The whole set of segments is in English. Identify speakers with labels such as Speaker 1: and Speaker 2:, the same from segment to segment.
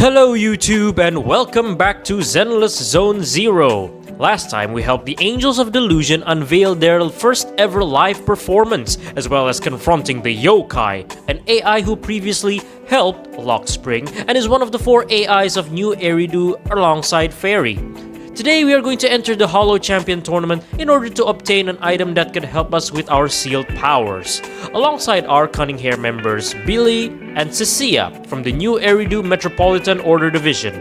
Speaker 1: Hello YouTube and welcome back to Zenless Zone 0. Last time we helped the Angels of Delusion unveil their first ever live performance, as well as confronting the Yokai, an AI who previously helped Lock Spring and is one of the 4 AIs of New Eridu alongside Fairy. Today we are going to enter the Hollow Champion tournament in order to obtain an item that could help us with our sealed powers, alongside our Cunning Hair members Billy and Cecilia from the New Eridu Metropolitan Order Division.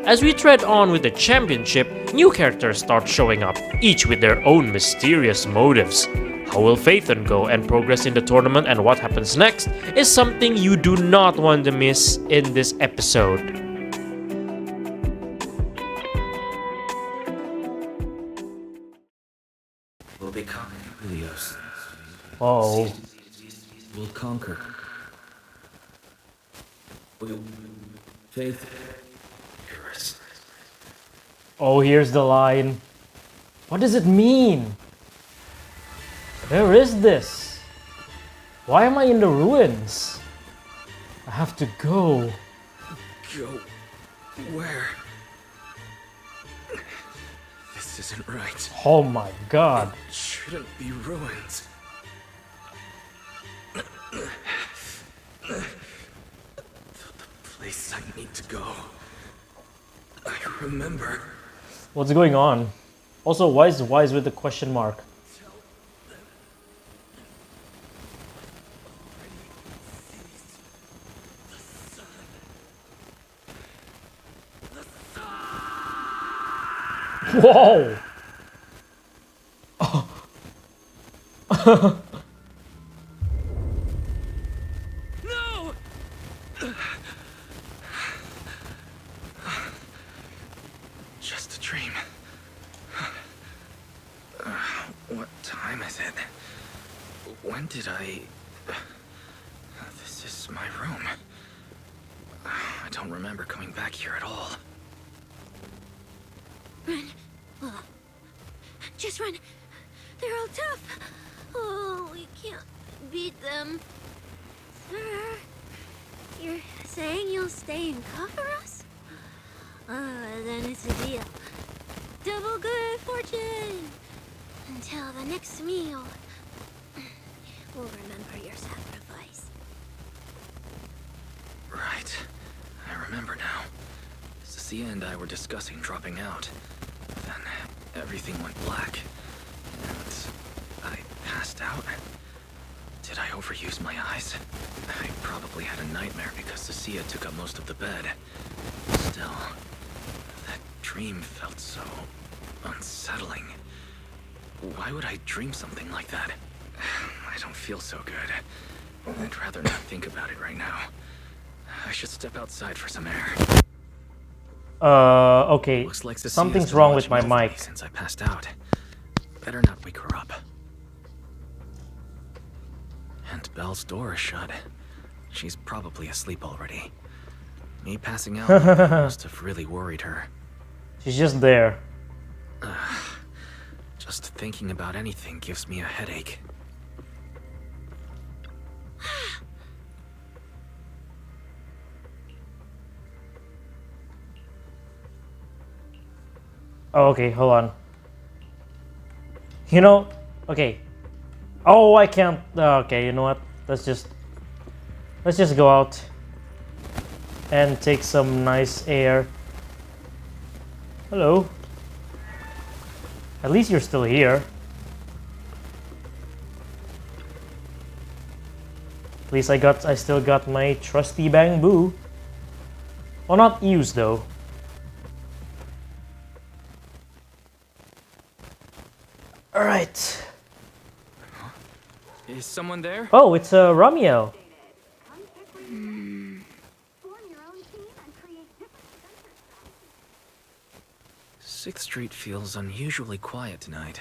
Speaker 1: As we tread on with the championship, new characters start showing up, each with their own mysterious motives. How will Phaethon go and progress in the tournament, and what happens next is something you do not want to miss in this episode.
Speaker 2: We'll be conquered, Helios.
Speaker 1: Oh.
Speaker 2: We'll conquer. We'll... Faith... Yours.
Speaker 1: Oh, here's the line. What does it mean? Where is this? Why am I in the ruins? I have to go.
Speaker 2: Go... where? This isn't right.
Speaker 1: Oh my god.
Speaker 2: It shouldn't be ruins. The place I need to go. I remember.
Speaker 1: What's going on? Also, why is Wise with the question mark? Whoa! Oh.
Speaker 2: No! Just a dream. What time is it? When did I... This is my room. I don't remember coming back here at all.
Speaker 3: Run. Oh. Just run. They're all tough. Oh, we can't beat them. Sir, you're saying you'll stay and cover us? Then it's a deal. Double good fortune. Until the next meal. We'll remember your sacrifice.
Speaker 2: Right. I remember now. Cecilia and I were discussing dropping out. Then everything went black. And I passed out. Did I overuse my eyes? I probably had a nightmare because Cecilia took up most of the bed. Still, that dream felt so unsettling. Why would I dream something like that? I don't feel so good. I'd rather not think about it right now. I should step outside for some air.
Speaker 1: Okay.
Speaker 2: Looks like
Speaker 1: Something's wrong with my mic.
Speaker 2: Since I passed out. Better not wake her up. And Belle's door is shut. She's probably asleep already. Me passing out must have really worried her.
Speaker 1: She's just there.
Speaker 2: Just thinking about anything gives me a headache.
Speaker 1: Oh, okay, hold on. You know, okay. Oh, I can't. Okay, you know what? Let's just go out and take some nice air. Hello. At least you're still here. At least I still got my trusty bamboo. Well, not used though. All right.
Speaker 2: Is someone there?
Speaker 1: Oh, it's Ramiel.
Speaker 2: Sixth Street feels unusually quiet tonight.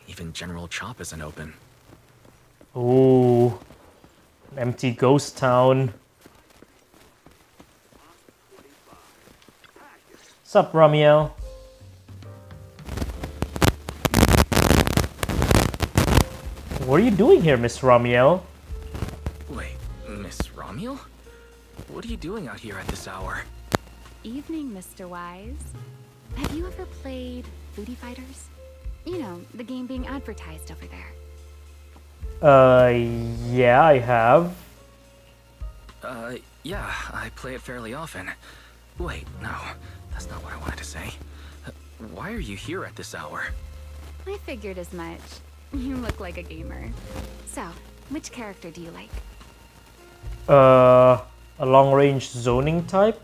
Speaker 2: Even General Chop isn't open.
Speaker 1: Ooh, an empty ghost town. Sup, Ramiel? What are you doing here, Miss Ramiel?
Speaker 2: Wait, Miss Ramiel? What are you doing out here at this hour?
Speaker 4: Evening, Mr. Wise. Have you ever played Foodie Fighters? You know, the game being advertised over there.
Speaker 1: Yeah, I have.
Speaker 2: Yeah, I play it fairly often. Wait, no, that's not what I wanted to say. Why are you here at this hour?
Speaker 4: I figured as much. You look like a gamer. So, which character do you like?
Speaker 1: A long-range zoning type?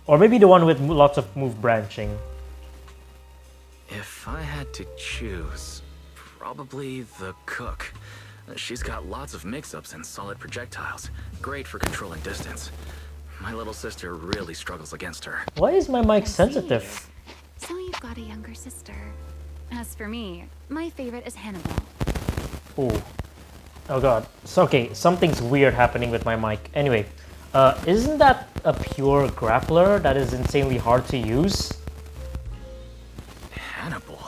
Speaker 1: Or maybe the one with lots of move branching.
Speaker 2: If I had to choose, probably the cook. She's got lots of mix-ups and solid projectiles. Great for controlling distance. My little sister really struggles against her.
Speaker 1: Why is my mic
Speaker 4: I see.
Speaker 1: sensitive?
Speaker 4: So you've got a younger sister. As for me, my favorite is Hannibal.
Speaker 1: Ooh. Oh god. So, okay, something's weird happening with my mic. Anyway, isn't that a pure grappler that is insanely hard to use?
Speaker 2: Hannibal?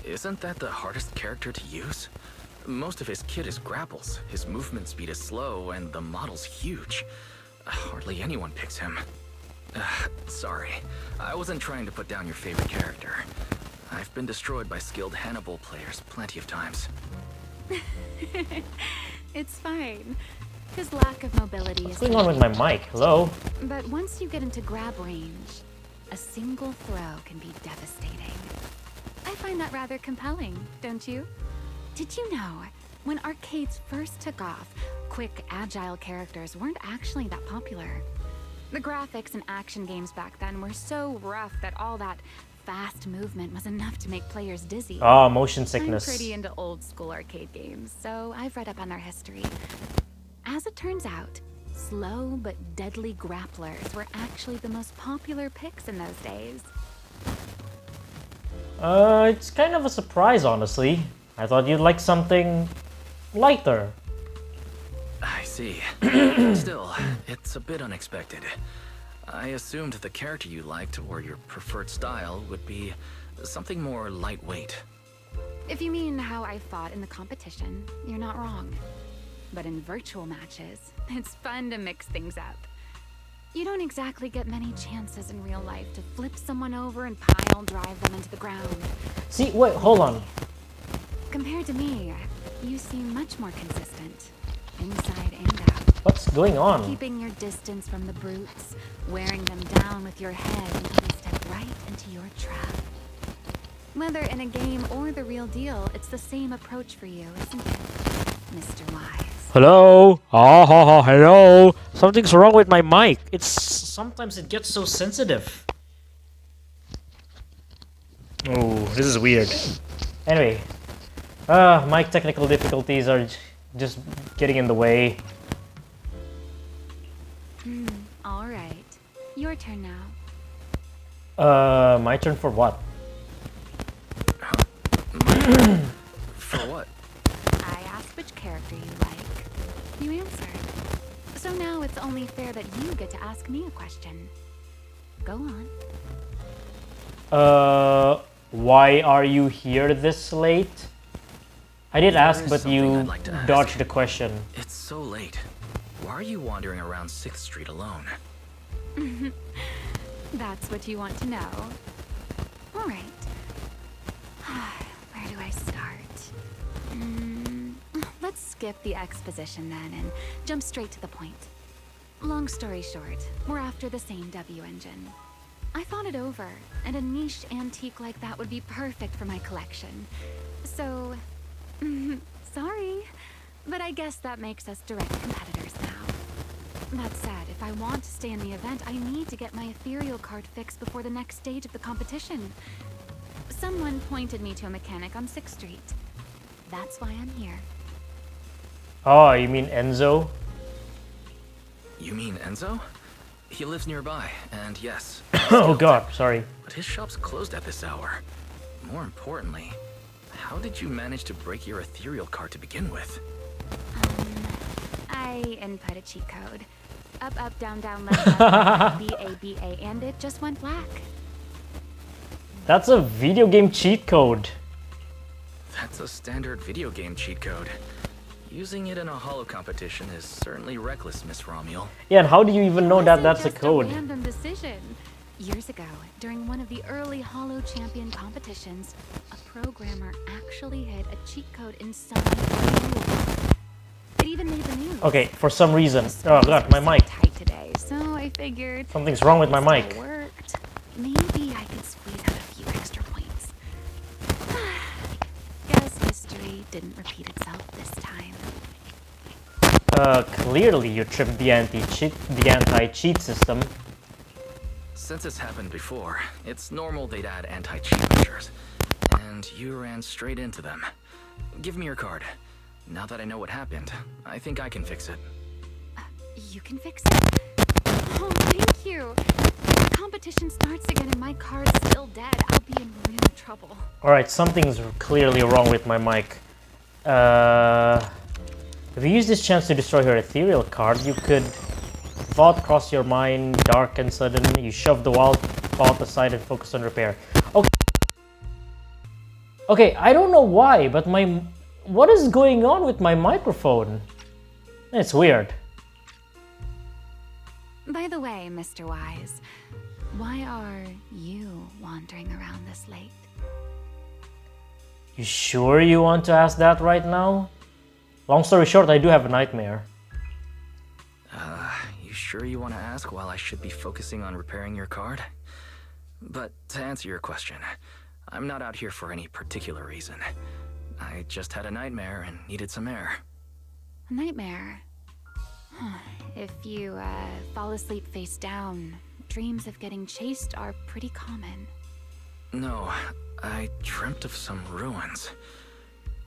Speaker 2: Isn't that the hardest character to use? Most of his kit is grapples, his movement speed is slow, and the model's huge. Hardly anyone picks him. Sorry, I wasn't trying to put down your favorite character. I've been destroyed by skilled Hannibal players plenty of times.
Speaker 4: It's fine. His lack of mobility
Speaker 1: What's
Speaker 4: is
Speaker 1: going on with my mic? Hello?
Speaker 4: But once you get into grab range, a single throw can be devastating. I find that rather compelling, don't you? Did you know, when arcades first took off, quick, agile characters weren't actually that popular? The graphics in action games back then were so rough that all that fast movement was enough to make players dizzy.
Speaker 1: Ah, motion sickness.
Speaker 4: I'm pretty into old school arcade games, so I've read up on their history. As it turns out, slow but deadly grapplers were actually the most popular picks in those days.
Speaker 1: It's kind of a surprise, honestly. I thought you'd like something lighter.
Speaker 2: I see. Still, it's a bit unexpected. I assumed the character you liked or your preferred style would be something more lightweight.
Speaker 4: If you mean how I fought in the competition, you're not wrong. But in virtual matches, it's fun to mix things up. You don't exactly get many chances in real life to flip someone over and pile drive them into the ground.
Speaker 1: See, wait, hold on.
Speaker 4: Compared to me, you seem much more consistent, inside and out.
Speaker 1: What's going on?
Speaker 4: Keeping your distance from the brutes, wearing them down with your head until they step right into your trap. Whether in a game or the real deal, it's the same approach for you, isn't it, Mr. Wise?
Speaker 1: Hello? Hello? Something's wrong with my mic. Sometimes it gets so sensitive. Oh, this is weird. Anyway, mic technical difficulties are just getting in the way.
Speaker 4: All right. Your turn now.
Speaker 1: My turn for what?
Speaker 2: For what?
Speaker 4: I asked which character you like. You answered. So now it's only fair that you get to ask me a question. Go on.
Speaker 1: Why are you here this late? I did ask, but
Speaker 2: something
Speaker 1: you
Speaker 2: I'd like to ask.
Speaker 1: dodged the question.
Speaker 2: It's so late. Why are you wandering around 6th Street alone?
Speaker 4: That's what you want to know. All right. Where do I start? Let's skip the exposition then and jump straight to the point. Long story short, we're after the same W engine. I thought it over, and a niche antique like that would be perfect for my collection. So, sorry, but I guess that makes us direct competitors now. That said, if I want to stay in the event, I need to get my ethereal card fixed before the next stage of the competition. Someone pointed me to a mechanic on 6th Street. That's why I'm here.
Speaker 1: Oh, you mean Enzo?
Speaker 2: You mean Enzo? He lives nearby, and yes.
Speaker 1: Oh god, sorry.
Speaker 2: But his shop's closed at this hour. More importantly, how did you manage to break your ethereal card to begin with?
Speaker 4: I input a cheat code. Up, up, down, down, left, left, B, A, B, A, and it just went black.
Speaker 1: That's a video game cheat code.
Speaker 2: That's a standard video game cheat code. Using it in a holo competition is certainly reckless, Miss Ramiel.
Speaker 1: Yeah, and how do you even know that
Speaker 4: It
Speaker 1: that's a
Speaker 4: wasn't
Speaker 1: code?
Speaker 4: just a random Years ago, during one of the early Hollow Champion competitions, a programmer actually hid a cheat code inside the rule. It even made the news.
Speaker 1: Okay, for some reason. Oh god, my mic.
Speaker 4: Tight today, so I figured
Speaker 1: Something's wrong with my
Speaker 4: it
Speaker 1: mic.
Speaker 4: still worked. Maybe I could squeeze out a few extra points. Guess history didn't repeat itself this time.
Speaker 1: Clearly you tripped the anti-cheat system.
Speaker 2: Since it's happened before, it's normal they'd add anti-cheat measures. And you ran straight into them. Give me your card. Now that I know what happened, I think I can fix it.
Speaker 4: You can fix it? Oh, thank you. If the competition starts again and my card's still dead, I'll be in real trouble.
Speaker 1: Alright, something's clearly wrong with my mic. If you use this chance to destroy her ethereal card, you could thought cross your mind, dark and sudden. You shove the wild thought aside and focus on repair. Okay. Okay, I don't know why, but what is going on with my microphone? It's weird.
Speaker 4: By the way, Mr. Wise, why are you wandering around this late?
Speaker 1: You sure you want to ask that right now? Long story short, I do have a nightmare.
Speaker 2: You sure you want to ask while I should be focusing on repairing your card? But to answer your question, I'm not out here for any particular reason. I just had a nightmare and needed some air.
Speaker 4: A nightmare? If you fall asleep face down, dreams of getting chased are pretty common.
Speaker 2: No, I dreamt of some ruins.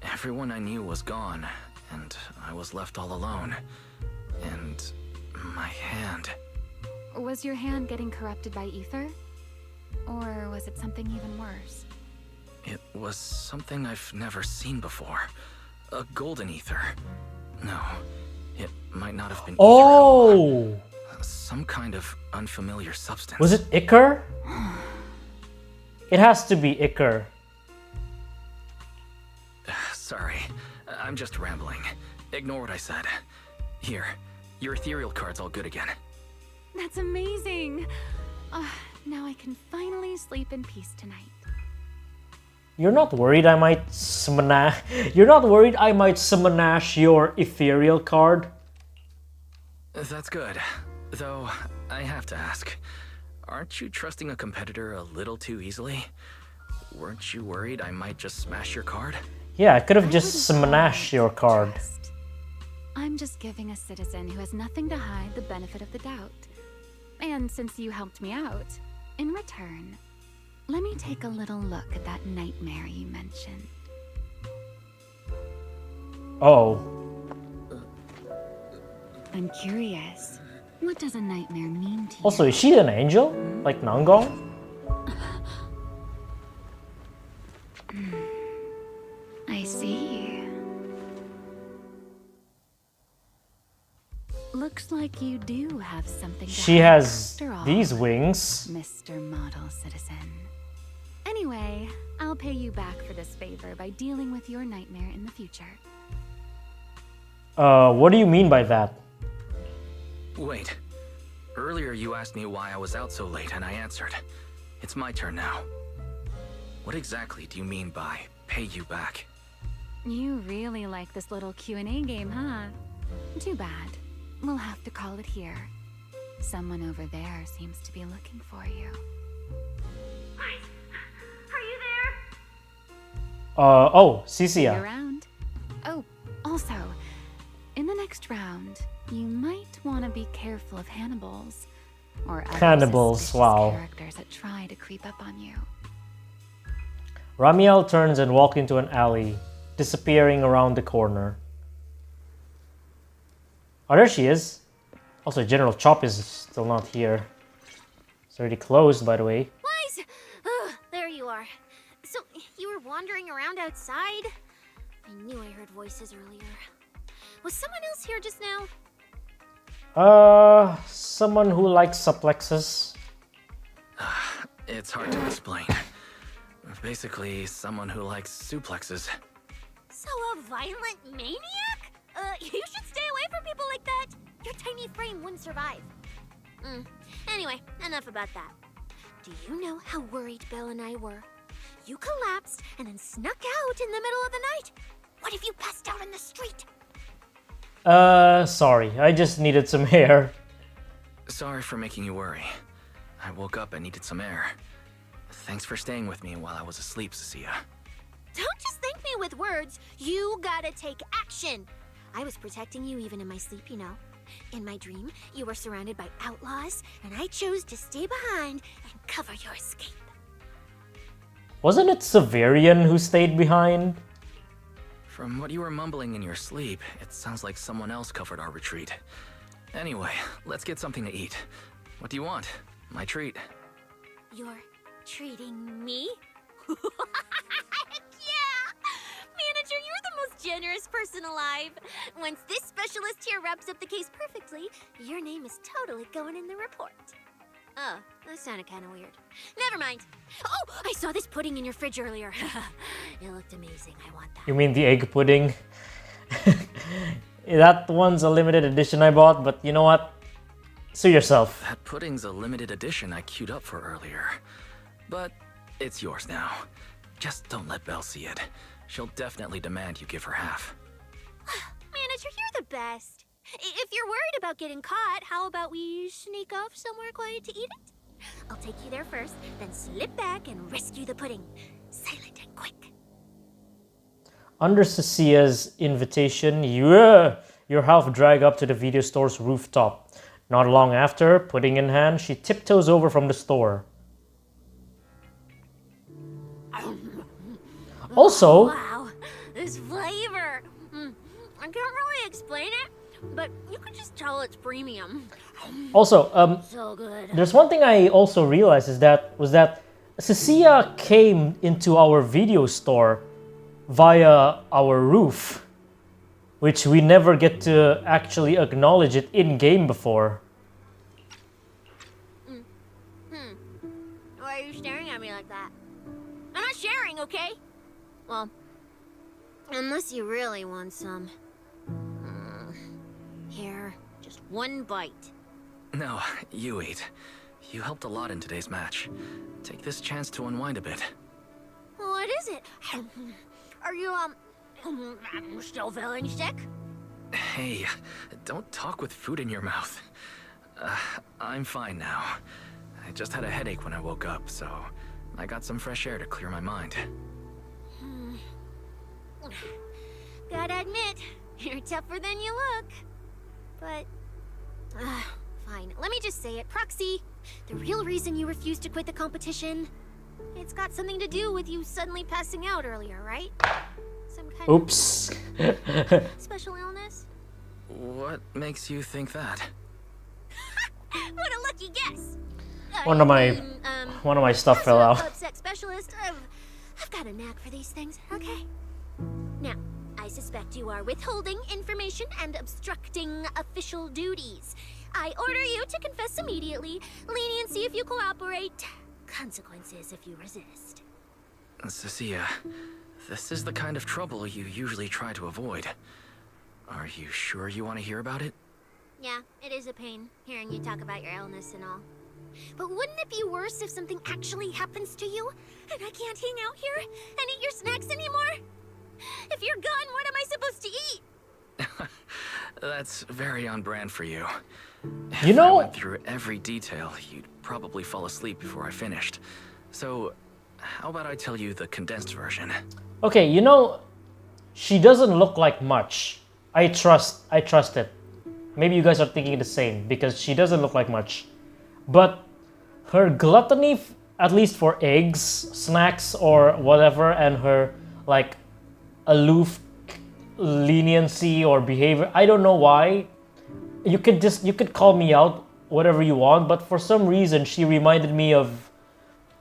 Speaker 2: Everyone I knew was gone, and I was left all alone. And my hand.
Speaker 4: Was your hand getting corrupted by ether? Or was it something even worse?
Speaker 2: It was something I've never seen before. A golden ether. No, it might not have been ether at all. Some kind of unfamiliar substance.
Speaker 1: Was it Ichor? It has to be Ichor.
Speaker 2: Sorry, I'm just rambling. Ignore what I said. Here, your ethereal card's all good again.
Speaker 4: That's amazing! Now I can finally sleep in peace tonight.
Speaker 1: You're not worried I might You're not worried I might summonash your ethereal card?
Speaker 2: That's good. Though, I have to ask. Aren't you trusting a competitor a little too easily? Weren't you worried I might just smash your card?
Speaker 1: Yeah, I could have just summonashed your card.
Speaker 4: I'm just giving a citizen who has nothing to hide the benefit of the doubt. And since you helped me out, in return, let me take a little look at that nightmare you mentioned.
Speaker 1: Oh.
Speaker 4: I'm curious. What does a nightmare mean to you?
Speaker 1: Also, is she an angel? Like Nangong?
Speaker 4: I see. Looks like you do have something to
Speaker 1: She
Speaker 4: hide
Speaker 1: has
Speaker 4: after all,
Speaker 1: these wings.
Speaker 4: Mr. Model Citizen. Anyway, I'll pay you back for this favor by dealing with your nightmare in the future.
Speaker 1: What do you mean by that?
Speaker 2: Wait. Earlier you asked me why I was out so late and I answered. It's my turn now. What exactly do you mean by pay you back?
Speaker 4: You really like this little Q&A game, huh? Too bad. We'll have to call it here. Someone over there seems to be looking for you.
Speaker 3: Guys, are you there?
Speaker 1: Oh,
Speaker 4: See you
Speaker 1: Cisia.
Speaker 4: around. Oh, also, in the next round, you might want to be careful of Hannibals. Or other
Speaker 1: Hannibals,
Speaker 4: suspicious
Speaker 1: wow.
Speaker 4: characters that try to creep up on you.
Speaker 1: Ramiel turns and walks into an alley, disappearing around the corner. Oh, there she is. Also, General Chop is still not here. It's already closed, by the way.
Speaker 3: Wise! There you are. So, you were wandering around outside? I knew I heard voices earlier. Was someone else here just now?
Speaker 1: Someone who likes suplexes.
Speaker 2: It's hard to explain. Basically, someone who likes suplexes.
Speaker 3: So a violent maniac? You should stay away from people like that. Your tiny frame wouldn't survive. Anyway, enough about that. Do you know how worried Belle and I were? You collapsed and then snuck out in the middle of the night. What if you passed out in the street?
Speaker 1: Sorry. I just needed some air.
Speaker 2: Sorry for making you worry. I woke up and needed some air. Thanks for staying with me while I was asleep, Cecilia.
Speaker 3: Don't just thank me with words. You gotta take action. I was protecting you even in my sleep, you know. In my dream, you were surrounded by outlaws, and I chose to stay behind and cover your escape.
Speaker 1: Wasn't it Severian who stayed behind?
Speaker 2: From what you were mumbling in your sleep, it sounds like someone else covered our retreat. Anyway, let's get something to eat. What do you want? My treat.
Speaker 3: You're treating me? Yeah! Manager, you're the most generous person alive. Once this specialist here wraps up the case perfectly, your name is totally going in the report. Oh, that sounded kind of weird. Never mind. Oh, I saw this pudding in your fridge earlier. It looked amazing. I want that.
Speaker 1: You mean the egg pudding? That one's a limited edition I bought, but you know what? Sue yourself.
Speaker 2: That pudding's a limited edition I queued up for earlier. But it's yours now. Just don't let Belle see it. She'll definitely demand you give her half.
Speaker 3: Manager, you're the best. If you're worried about getting caught, how about we sneak off somewhere quiet to eat it? I'll take you there first, then slip back and rescue the pudding. Silent and quick.
Speaker 1: Under Cecilia's invitation, you're half dragged up to the video store's rooftop. Not long after, pudding in hand, she tiptoes over from the store. Also,
Speaker 3: Wow, this flavor. I can't really explain it, but you can just tell it's premium. So good.
Speaker 1: there's one thing I also realized was that Cecilia came into our video store via our roof, which we never get to actually acknowledge it in-game before.
Speaker 3: Why are you staring at me like that? I'm not sharing, okay? Well, unless you really want some. Here, just one bite.
Speaker 2: No, you eat. You helped a lot in today's match. Take this chance to unwind a bit.
Speaker 3: What is it? Are you, still feeling sick?
Speaker 2: Hey, don't talk with food in your mouth. I'm fine now. I just had a headache when I woke up, so I got some fresh air to clear my mind.
Speaker 3: Gotta admit, you're tougher than you look. But, fine. Let me just say it. Proxy, the real reason you refused to quit the competition, it's got something to do with you suddenly passing out earlier, right? Some kind
Speaker 1: Oops.
Speaker 3: of special illness?
Speaker 2: What makes you think that?
Speaker 3: What a lucky guess!
Speaker 1: One of my stuff
Speaker 3: as
Speaker 1: fell
Speaker 3: a
Speaker 1: out.
Speaker 3: upset specialist, I've got a knack for these things, okay? Now, I suspect you are withholding information and obstructing official duties. I order you to confess immediately. Leniency if you cooperate. Consequences if you resist.
Speaker 2: Cecilia, this is the kind of trouble you usually try to avoid. Are you sure you want to hear about it?
Speaker 3: Yeah, it is a pain, hearing you talk about your illness and all. But wouldn't it be worse if something actually happens to you, and I can't hang out here and eat your snacks anymore? If you're gone, what am I supposed to eat?
Speaker 2: That's very on brand for you.
Speaker 1: You
Speaker 2: If I
Speaker 1: know,
Speaker 2: went through every detail, you'd probably fall asleep before I finished. So, how about I tell you the condensed version?
Speaker 1: okay, you know, she doesn't look like much. I trust it. Maybe you guys are thinking the same, because she doesn't look like much. But her gluttony, at least for eggs, snacks, or whatever, and her, like, aloof leniency or behavior, I don't know why. You could call me out, whatever you want, but for some reason, she reminded me of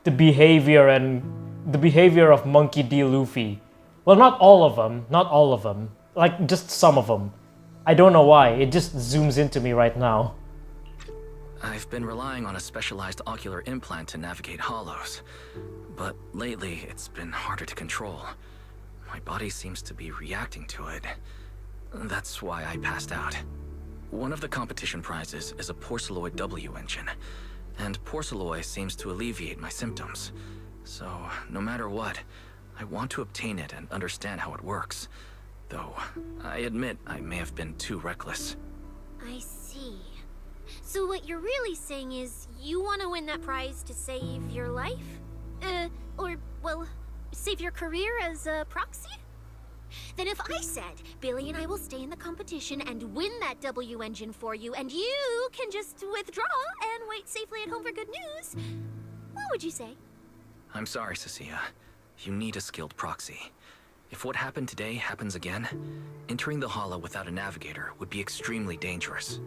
Speaker 1: the behavior of Monkey D. Luffy. Well, not all of them. Like, just some of them. I don't know why, it just zooms into me right now.
Speaker 2: I've been relying on a specialized ocular implant to navigate hollows, but lately it's been harder to control. My body seems to be reacting to it. That's why I passed out. One of the competition prizes is a Porceloid W engine. and porcelain seems to alleviate my symptoms. So, no matter what, I want to obtain it and understand how it works. Though, I admit I may have been too reckless.
Speaker 3: I see. So what you're really saying is you want to win that prize to save your life? Or, well, save your career as a proxy? Then if I said, Billy and I will stay in the competition and win that W engine for you, and you can just withdraw and wait safely at home for good news, what would you say?
Speaker 2: I'm sorry, Cecilia. You need a skilled proxy. If what happened today happens again, entering the hollow without a navigator would be extremely dangerous.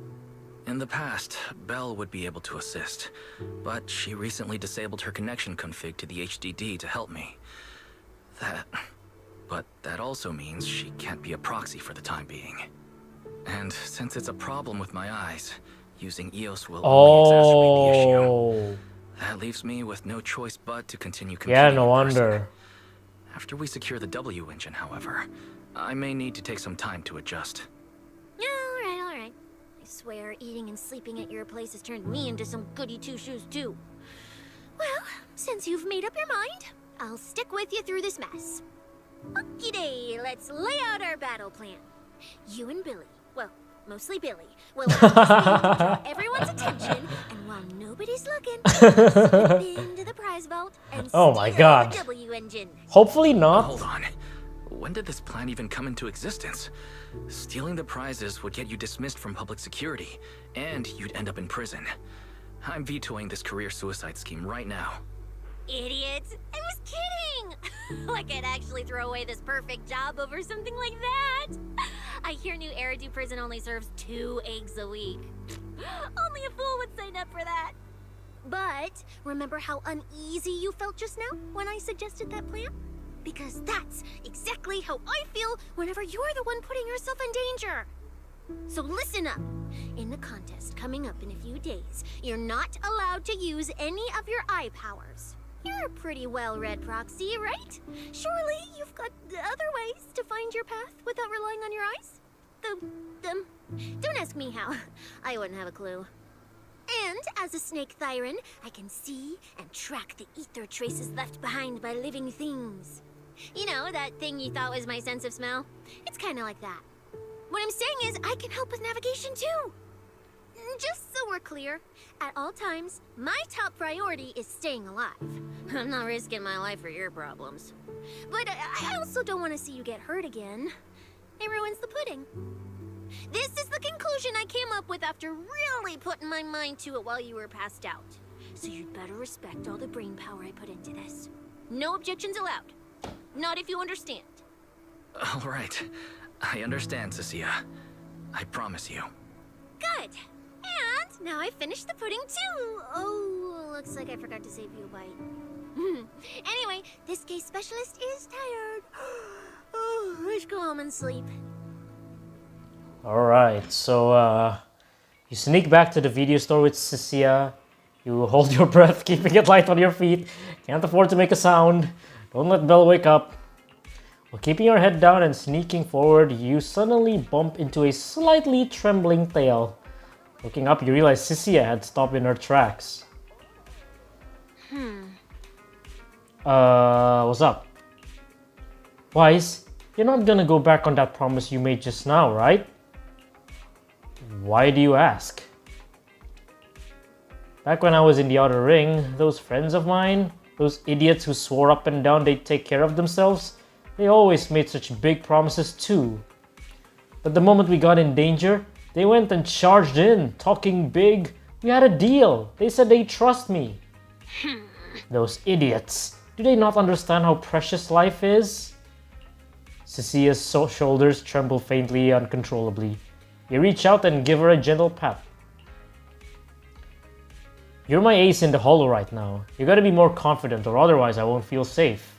Speaker 2: In the past, Belle would be able to assist, but she recently disabled her connection config to the HDD to help me. But that also means she can't be a proxy for the time being. And since it's a problem with my eyes, using EOS will only exacerbate the issue. That leaves me with no choice but to continue competing.
Speaker 1: Yeah, no wonder.
Speaker 2: After we secure the W engine, however, I may need to take some time to adjust.
Speaker 3: Alright. I swear, eating and sleeping at your place has turned me into some goody two-shoes too. Well, since you've made up your mind, I'll stick with you through this mess. Okie day, let's lay out our battle plan. You and Billy, well, mostly Billy, will draw everyone's attention, and while nobody's looking, slip into the prize vault and
Speaker 1: Oh my
Speaker 3: steal
Speaker 1: God.
Speaker 3: the W engine.
Speaker 1: Hopefully not.
Speaker 2: Hold on. When did this plan even come into existence? Stealing the prizes would get you dismissed from public security, and you'd end up in prison. I'm vetoing this career suicide scheme right now.
Speaker 3: Idiots! I was kidding! Like I'd actually throw away this perfect job over something like that! I hear New Eridian prison only serves 2 eggs a week. Only a fool would sign up for that! But, remember how uneasy you felt just now when I suggested that plan? Because that's exactly how I feel whenever you're the one putting yourself in danger! So listen up. In the contest coming up in a few days, you're not allowed to use any of your eye powers. You're a pretty well-read proxy, right? Surely you've got other ways to find your path without relying on your eyes? Don't ask me how. I wouldn't have a clue. And as a snake Thyran, I can see and track the ether traces left behind by living things. You know, that thing you thought was my sense of smell? It's kind of like that. What I'm saying is, I can help with navigation too. Just so we're clear, at all times, my top priority is staying alive. I'm not risking my life for your problems. But I also don't want to see you get hurt again. It ruins the pudding. This is the conclusion I came up with after really putting my mind to it while you were passed out. So you'd better respect all the brain power I put into this. No objections allowed. Not if you understand.
Speaker 2: All right. I understand, Cecilia. I promise you.
Speaker 3: Good. And now I've finished the pudding too. Oh, looks like I forgot to save you a bite. Anyway, this case specialist is tired. Oh, let's go home and sleep.
Speaker 1: Alright, so you sneak back to the video store with Cecilia. You hold your breath, keeping it light on your feet. Can't afford to make a sound. Don't let Belle wake up. While keeping your head down and sneaking forward, you suddenly bump into a slightly trembling tail. Looking up, you realize Cecilia had stopped in her tracks. What's up? Wise, you're not gonna go back on that promise you made just now, right? Why do you ask? Back when I was in the outer ring, those friends of mine, those idiots who swore up and down they'd take care of themselves, they always made such big promises too. But the moment we got in danger, they went and charged in, talking big. We had a deal. They said they'd trust me. Those idiots. Do they not understand how precious life is? Cecilia's shoulders tremble faintly, uncontrollably. You reach out and give her a gentle pat. You're my ace in the hollow right now. You gotta be more confident or otherwise I won't feel safe.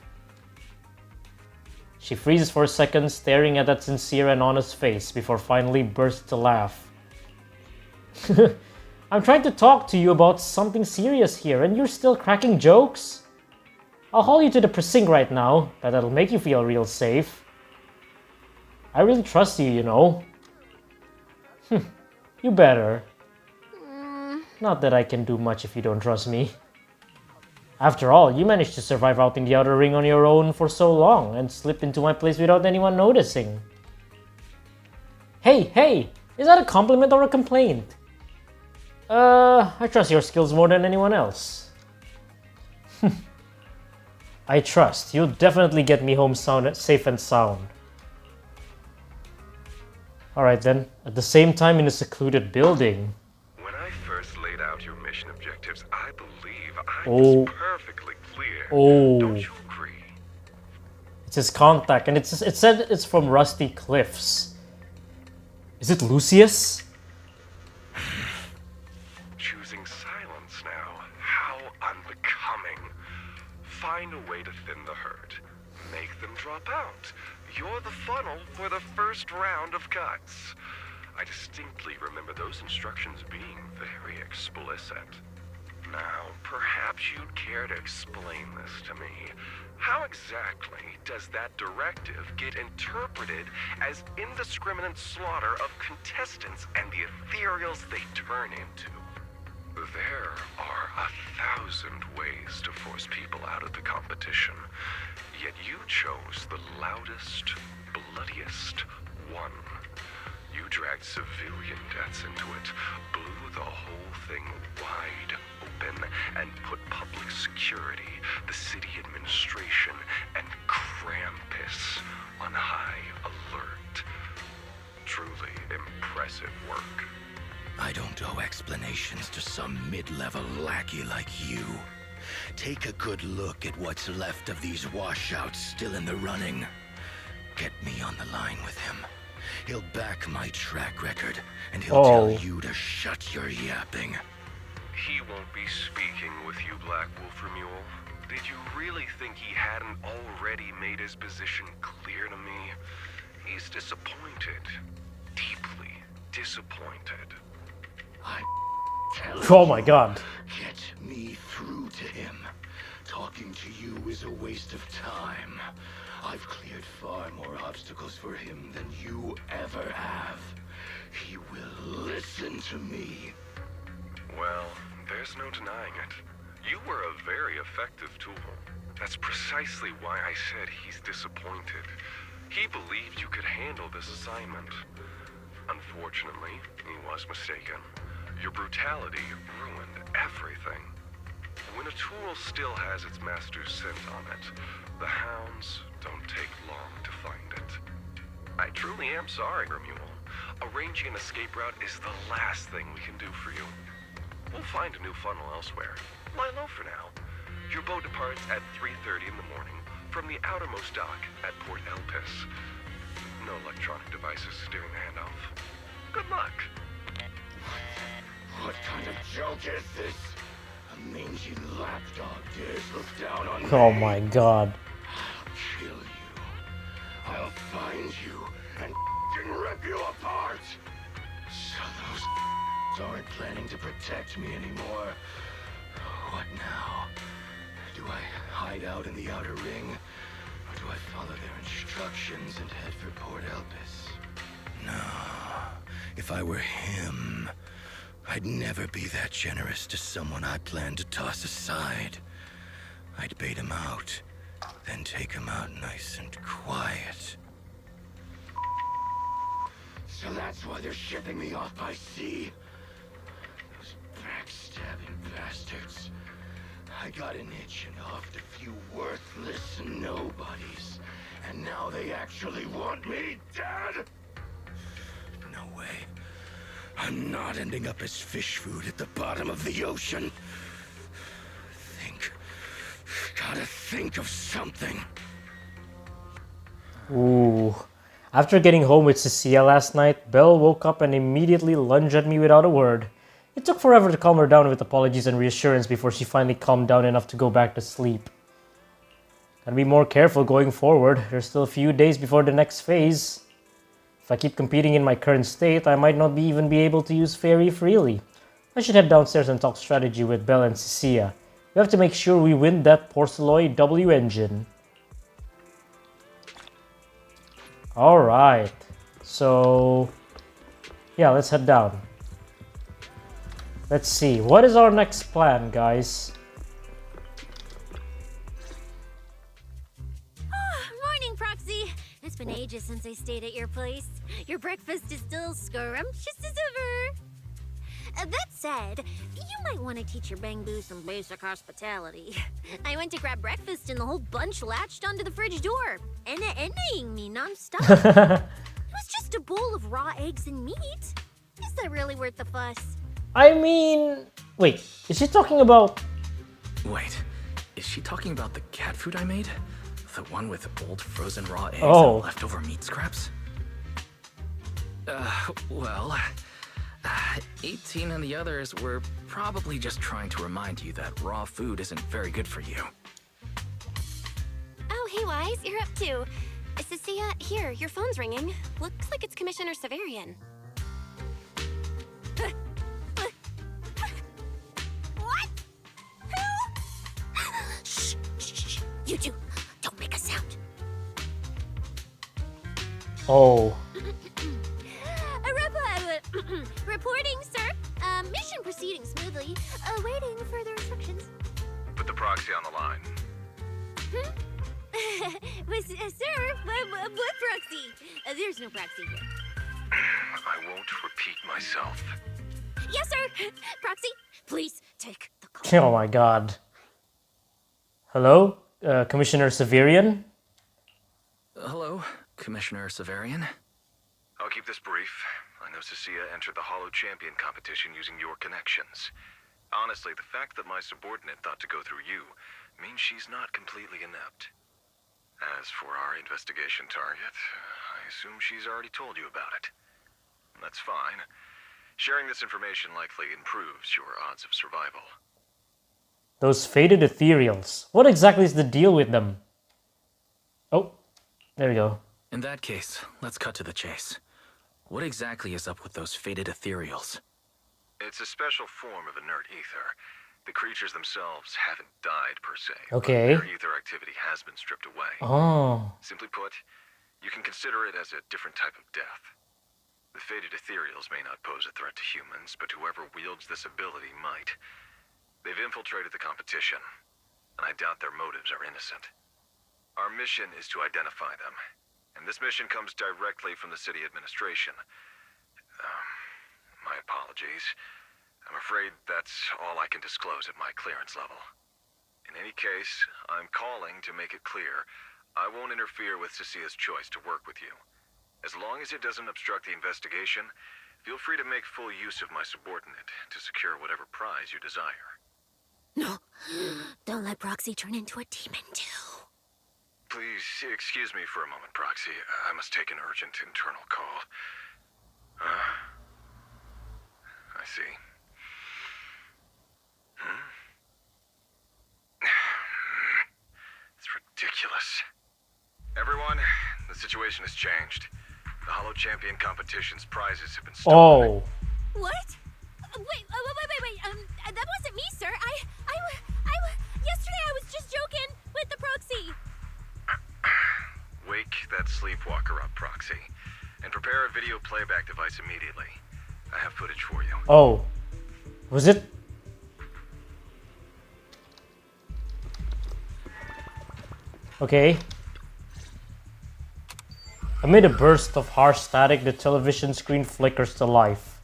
Speaker 1: She freezes for a second, staring at that sincere and honest face before finally bursts to laugh. I'm trying to talk to you about something serious here and you're still cracking jokes? I'll haul you to the precinct right now. That'll make you feel real safe. I really trust you, you know. You better. Not that I can do much if you don't trust me. After all, you managed to survive out in the Outer Ring on your own for so long and slip into my place without anyone noticing. Hey! Is that a compliment or a complaint? I trust your skills more than anyone else. I trust. You'll definitely get me home safe and sound. Alright then, at the same time in a secluded building.
Speaker 5: When I first laid out your mission objectives, I believe I was perfectly clear. Don't you agree?
Speaker 1: It's his contact, and it said it's from Rusty Cliffs. Is it Lucius?
Speaker 5: Choosing silence now. How unbecoming. Find a way to thin the herd. Make them drop out. You're the funnel for the first round of cuts. I distinctly remember those instructions being very explicit. Now, perhaps you'd care to explain this to me. How exactly does that directive get interpreted as indiscriminate slaughter of contestants and the ethereals they turn into? There are 1,000 ways to force people out of the competition, yet you chose the loudest, bloodiest one. You dragged civilian deaths into it, blew the whole thing wide open, and put public security, the city administration, and Krampus on high alert. Truly impressive work.
Speaker 6: I don't owe explanations to some mid-level lackey like you. Take a good look at what's left of these washouts still in the running. Get me on the line with him. He'll back my track record, and he'll tell you to shut your yapping.
Speaker 5: He won't be speaking with you, Black Wolf Remiel. Did you really think he hadn't already made his position clear to me? He's disappointed. Deeply disappointed.
Speaker 1: Oh my god.
Speaker 6: Get me through to him. Talking to you is a waste of time. I've cleared far more obstacles for him than you ever have. He will listen to me.
Speaker 5: Well, there's no denying it. You were a very effective tool. That's precisely why I said he's disappointed. He believed you could handle this assignment. Unfortunately, he was mistaken. Your brutality ruined everything. When a tool still has its master's scent on it, the hounds don't take long to find it. I truly am sorry, Ramiel. Arranging an escape route is the last thing we can do for you. We'll find a new funnel elsewhere. Lie low for now. Your boat departs at 3:30 in the morning from the outermost dock at Port Elpis. No electronic devices during the handoff. Good luck.
Speaker 6: What kind of joke is this? A mangy lapdog dares look down on me.
Speaker 1: Oh my god.
Speaker 6: I'll kill you. I'll find you and rip you apart. So those aren't planning to protect me anymore. What now? Do I hide out in the Outer Ring? Or do I follow their instructions and head for Port Elpis? No. If I were him, I'd never be that generous to someone I planned to toss aside. I'd bait him out, then take him out nice and quiet. So that's why they're shipping me off by sea. Those backstabbing bastards. I got an itch and offed a few worthless nobodies, and now they actually want me dead? No way. I'm not ending up as fish food at the bottom of the ocean. Gotta think of something.
Speaker 1: Ooh. After getting home with Cecilia last night, Belle woke up and immediately lunged at me without a word. It took forever to calm her down with apologies and reassurance before she finally calmed down enough to go back to sleep. Gotta be more careful going forward. There's still a few days before the next phase. If I keep competing in my current state, I might not even be able to use Fairy freely. I should head downstairs and talk strategy with Belle and Cecilia. We have to make sure we win that Porceloid W engine. Alright. So, yeah, let's head down. Let's see. What is our next plan, guys?
Speaker 3: Morning, Proxy. It's been ages since I stayed at your place. Your breakfast is still scrumptious as ever. That said, you might want to teach your Bangbu some basic hospitality. I went to grab breakfast and the whole bunch latched onto the fridge door, envying me nonstop. It was just a bowl of raw eggs and meat. Is that really worth the fuss?
Speaker 1: I mean... Wait, is she talking about...
Speaker 2: Wait, is she talking about the cat food I made? The one with old frozen raw eggs
Speaker 1: Oh.
Speaker 2: and leftover meat scraps? Well... 18 and the others were probably just trying to remind you that raw food isn't very good for you.
Speaker 7: Oh, hey, Wise, you're up too. Cecilia, here, your phone's ringing. Looks like it's Commissioner Severian.
Speaker 3: What? Who? Shh, shh, shh. You two, don't make a sound.
Speaker 1: Oh.
Speaker 3: Reporting, sir. Mission proceeding smoothly. Awaiting further instructions.
Speaker 5: Put the proxy on the line.
Speaker 3: Sir, what proxy? There's no proxy here.
Speaker 5: I won't repeat myself.
Speaker 3: Yes, sir. Proxy, please take the call.
Speaker 1: Oh my god. Hello? Commissioner Severian?
Speaker 2: Hello, Commissioner Severian.
Speaker 5: I'll keep this brief. I know Cecilia entered the Hollow Champion competition using your connections. Honestly, the fact that my subordinate thought to go through you means she's not completely inept. As for our investigation target, I assume she's already told you about it. That's fine. Sharing this information likely improves your odds of survival.
Speaker 1: Those faded ethereals. What exactly is the deal with them? Oh, there we go.
Speaker 2: In that case, let's cut to the chase. What exactly is up with those faded ethereals?
Speaker 5: It's a special form of inert ether. The creatures themselves haven't died per se.
Speaker 1: Okay.
Speaker 5: But their ether activity has been stripped away.
Speaker 1: Oh.
Speaker 5: Simply put, you can consider it as a different type of death. The faded ethereals may not pose a threat to humans, but whoever wields this ability might. They've infiltrated the competition, and I doubt their motives are innocent. Our mission is to identify them. And this mission comes directly from the city administration. My apologies. I'm afraid that's all I can disclose at my clearance level. In any case, I'm calling to make it clear I won't interfere with Cecilia's choice to work with you. As long as it doesn't obstruct the investigation, feel free to make full use of my subordinate to secure whatever prize you desire.
Speaker 3: No, don't let Proxy turn into a demon too.
Speaker 5: Please excuse me for a moment, Proxy. I must take an urgent internal call. I see. It's ridiculous. Everyone, the situation has changed. The Hollow Champion competition's prizes have been stolen.
Speaker 1: Oh.
Speaker 3: What? Wait. That wasn't me, sir. Yesterday I was just joking with the Proxy.
Speaker 5: Wake that sleepwalker up, Proxy, and prepare a video playback device immediately. I have footage for you.
Speaker 1: Oh. Was it? Okay. Amid a burst of harsh static, the television screen flickers to life.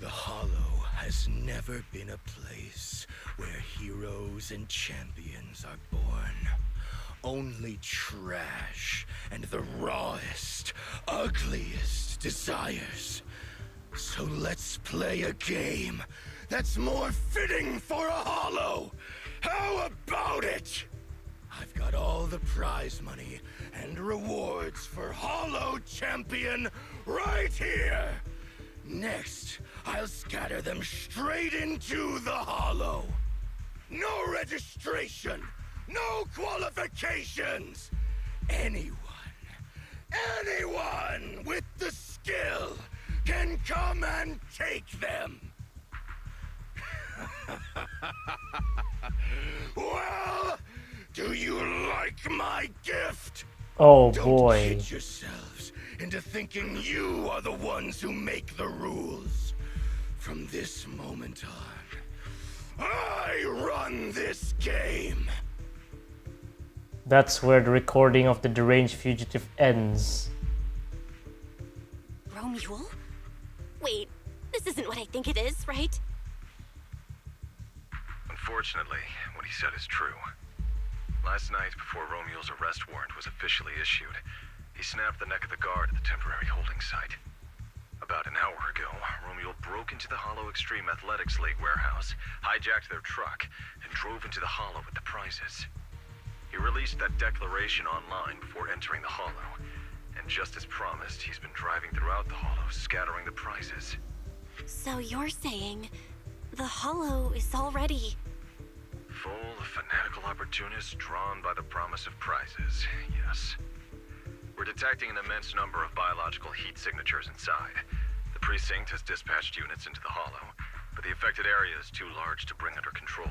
Speaker 6: The Hollow has never been a place where heroes and champions are born. Only trash and the rawest, ugliest desires. So let's play a game that's more fitting for a Hollow. How about it? I've got all the prize money and rewards for Hollow Champion right here. Next, I'll scatter them straight into the Hollow. No registration, no qualifications. Anyone with the skill can come and take them. Well, do you like my gift?
Speaker 1: Oh
Speaker 6: Don't
Speaker 1: boy.
Speaker 6: kid yourselves into thinking you are the ones who make the rules. From this moment on, I run this game.
Speaker 1: That's where the recording of the deranged fugitive ends.
Speaker 7: Ramiel? Wait, this isn't what I think it is, right?
Speaker 5: Unfortunately, what he said is true. Last night, before Ramiel's arrest warrant was officially issued, he snapped the neck of the guard at the temporary holding site. About an hour ago, Ramiel broke into the Hollow Extreme Athletics League warehouse, hijacked their truck, and drove into the Hollow with the prizes. He released that declaration online before entering the Hollow, and just as promised, he's been driving throughout the Hollow, scattering the prizes.
Speaker 7: So you're saying the Hollow is already...
Speaker 5: Full of fanatical opportunists drawn by the promise of prizes, yes. We're detecting an immense number of biological heat signatures inside. The precinct has dispatched units into the Hollow, but the affected area is too large to bring under control.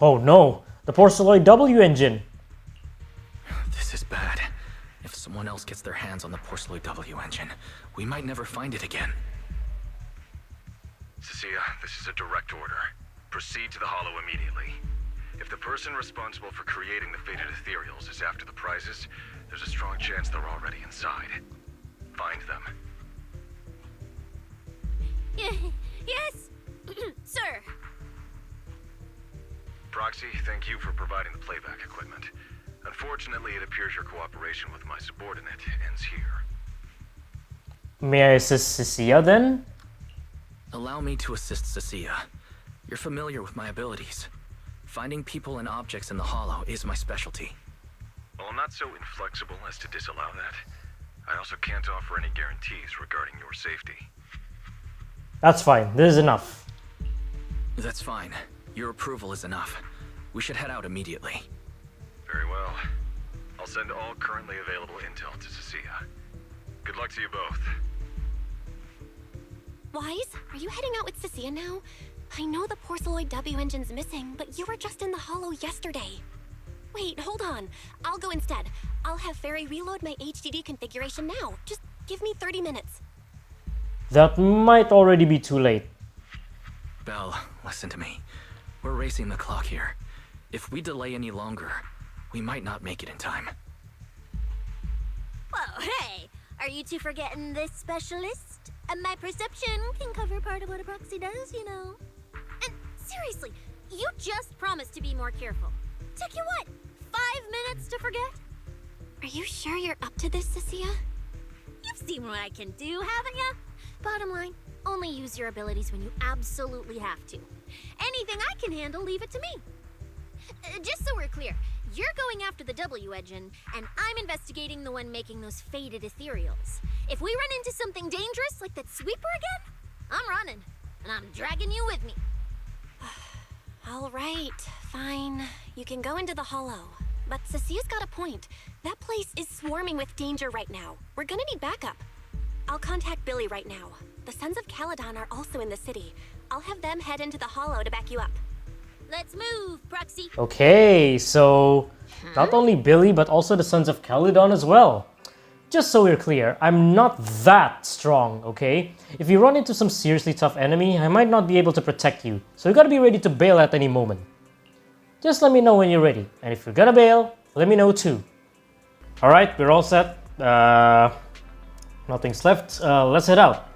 Speaker 1: Oh no, the Porceloid W engine.
Speaker 2: This is bad. If someone else gets their hands on the Porceloid W engine, we might never find it again.
Speaker 5: Cecilia, this is a direct order. Proceed to the Hollow immediately. If the person responsible for creating the fated ethereals is after the prizes, there's a strong chance they're already inside. Find them.
Speaker 3: Yes, sir.
Speaker 5: Proxy, thank you for providing the playback equipment. Unfortunately, it appears your cooperation with my subordinate ends here.
Speaker 1: May I assist Cecilia then?
Speaker 2: Allow me to assist Cecilia. You're familiar with my abilities. Finding people and objects in the Hollow is my specialty.
Speaker 5: Well, I'm not so inflexible as to disallow that. I also can't offer any guarantees regarding your safety.
Speaker 1: That's fine, this is enough.
Speaker 2: That's fine. Your approval is enough. We should head out immediately.
Speaker 5: Very well. I'll send all currently available intel to Cecilia. Good luck to you both.
Speaker 7: Wise, are you heading out with Cecilia now? I know the Porceloid W engine's missing, but you were just in the Hollow yesterday. Wait, hold on. I'll go instead. I'll have Fairy reload my HDD configuration now. Just give me 30 minutes.
Speaker 1: That might already be too late.
Speaker 2: Belle, listen to me. We're racing the clock here. If we delay any longer, we might not make it in time.
Speaker 3: Whoa, hey! Are you two forgetting this specialist? My perception can cover part of what a proxy does, you know. And seriously, you just promised to be more careful. Took you what, 5 minutes to forget?
Speaker 7: Are you sure you're up to this, Cecilia?
Speaker 3: You've seen what I can do, haven't you? Bottom line, only use your abilities when you absolutely have to. Anything I can handle, leave it to me. Just so we're clear, you're going after the W engine, and I'm investigating the one making those faded ethereals. If we run into something dangerous like that sweeper again, I'm running, and I'm dragging you with me.
Speaker 7: All right, fine. You can go into the Hollow. But Cecilia's got a point. That place is swarming with danger right now. We're gonna need backup. I'll contact Billy right now. The Sons of Caledon are also in the city. I'll have them head into the Hollow to back you up.
Speaker 3: Let's move, Proxy.
Speaker 1: Okay, so not only Billy, but also the Sons of Caledon as well. Just so we're clear, I'm not that strong, okay? If you run into some seriously tough enemy, I might not be able to protect you, so you gotta be ready to bail at any moment. Just let me know when you're ready, and if you're gonna bail, let me know too. Alright, we're all set. Nothing's left. Let's head out.